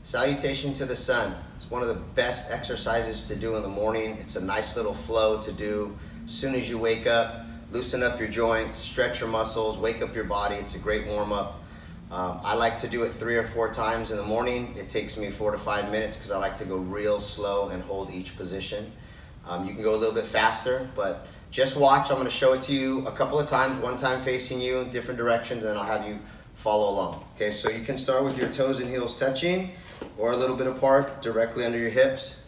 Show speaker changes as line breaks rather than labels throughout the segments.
Salutation to the sun. It's one of the best exercises to do in the morning. It's a nice little flow to do as soon as you wake up. Loosen up your joints, stretch your muscles, wake up your body. It's a great warm-up. I like to do it 3 or 4 times in the morning. It takes me 4 to 5 minutes because I like to go real slow and hold each position. You can go a little bit faster, but just watch. I'm going to show it to you a couple of times, one time facing you in different directions, and then I'll have you follow along. Okay, so you can start with your toes and heels touching or a little bit apart, directly under your hips,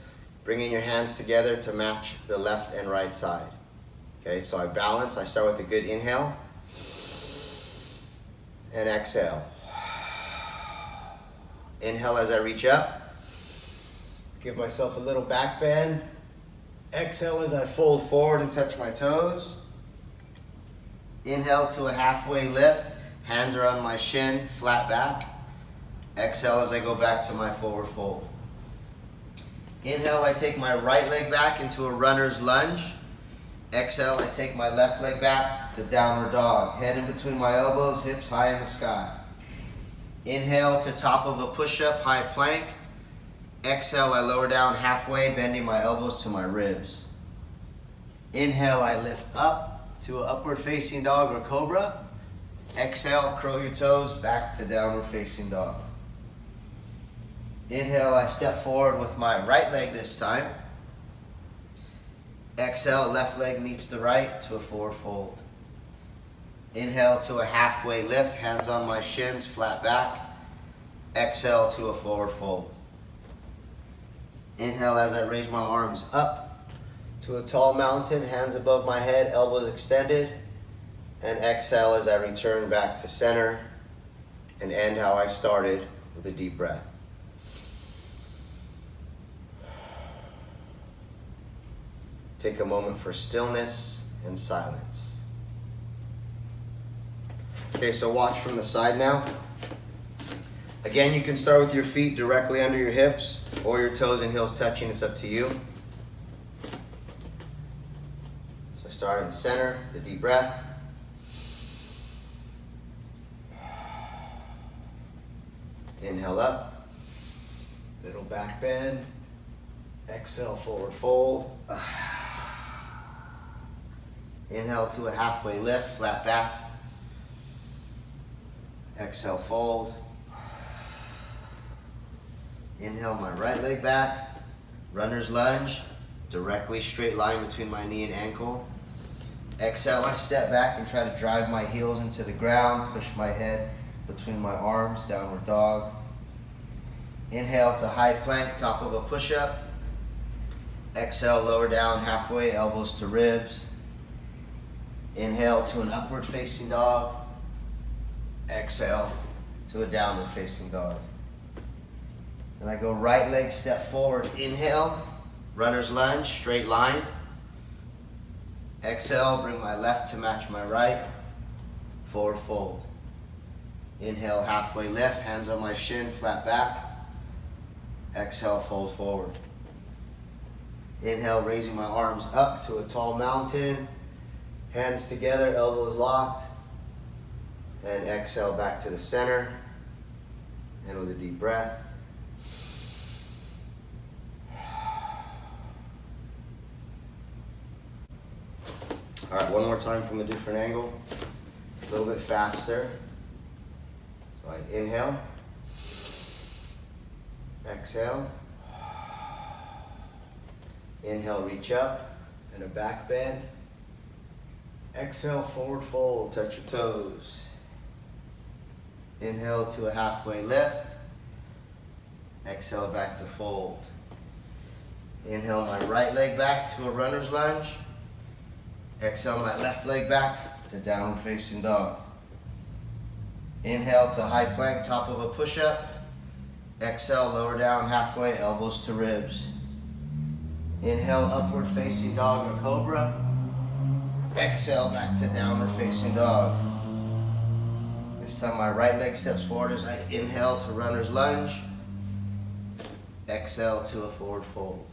bringing your hands together to match the left and right side. Okay, so I balance. I start with a good inhale and exhale. Inhale as I reach up. Give myself a little back bend. Exhale as I fold forward and touch my toes. Inhale to a halfway lift. Hands are on my shin, flat back. Exhale as I go back to my forward fold. Inhale, I take my right leg back into a runner's lunge. Exhale, I take my left leg back to downward dog. Head in between my elbows, hips high in the sky. Inhale to top of a push-up, high plank. Exhale, I lower down halfway, bending my elbows to my ribs. Inhale, I lift up to an upward facing dog or cobra. Exhale, curl your toes, back to downward facing dog. Inhale, I step forward with my right leg this time. Exhale, left leg meets the right to a forward fold. Inhale to a halfway lift, hands on my shins, flat back. Exhale to a forward fold. Inhale as I raise my arms up to a tall mountain, hands above my head, elbows extended. And exhale as I return back to center and end how I started with a deep breath. Take a moment for stillness and silence. Okay, so watch from the side now. Again, you can start with your feet directly under your hips or your toes and heels touching. It's up to you. So I start in the center, the deep breath. Inhale up, middle back bend. Exhale, forward fold. Inhale to a halfway lift, flat back. Exhale, fold. Inhale, my right leg back. Runner's lunge, directly straight line between my knee and ankle. Exhale, I step back and try to drive my heels into the ground, push my head between my arms, downward dog. Inhale to high plank, top of a push-up. Exhale, lower down halfway, elbows to ribs. Inhale to an upward facing dog. Exhale to a downward facing dog. Then I go right leg step forward. Inhale, runner's lunge, straight line. Exhale, bring my left to match my right. Forward fold. Inhale, halfway lift, hands on my shin, flat back. Exhale, fold forward. Inhale, raising my arms up to a tall mountain. Hands together, elbows locked. And exhale back to the center. And with a deep breath. All right, one more time from a different angle. A little bit faster. So I inhale. Exhale. Inhale, reach up and a back bend. Exhale, forward fold, touch your toes. Inhale to a halfway lift. Exhale back to fold. Inhale my right leg back to a runner's lunge. Exhale my left leg back to downward facing dog. Inhale to high plank, top of a push-up. Exhale, lower down halfway, elbows to ribs. Inhale, upward facing dog or cobra. Exhale, back to downward facing dog. This time my right leg steps forward as I inhale to runner's lunge. Exhale to a forward fold.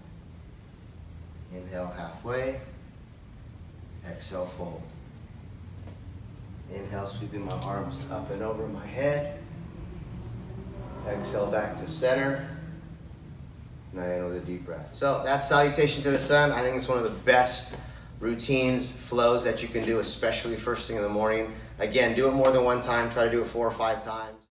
Inhale halfway. Exhale, fold. Inhale, sweeping my arms up and over my head. Exhale back to center. Now in with a deep breath. So that's salutation to the sun. I think it's one of the best routines, flows that you can do, especially first thing in the morning. Again, do it more than one time. Try to do it 4 or 5 times.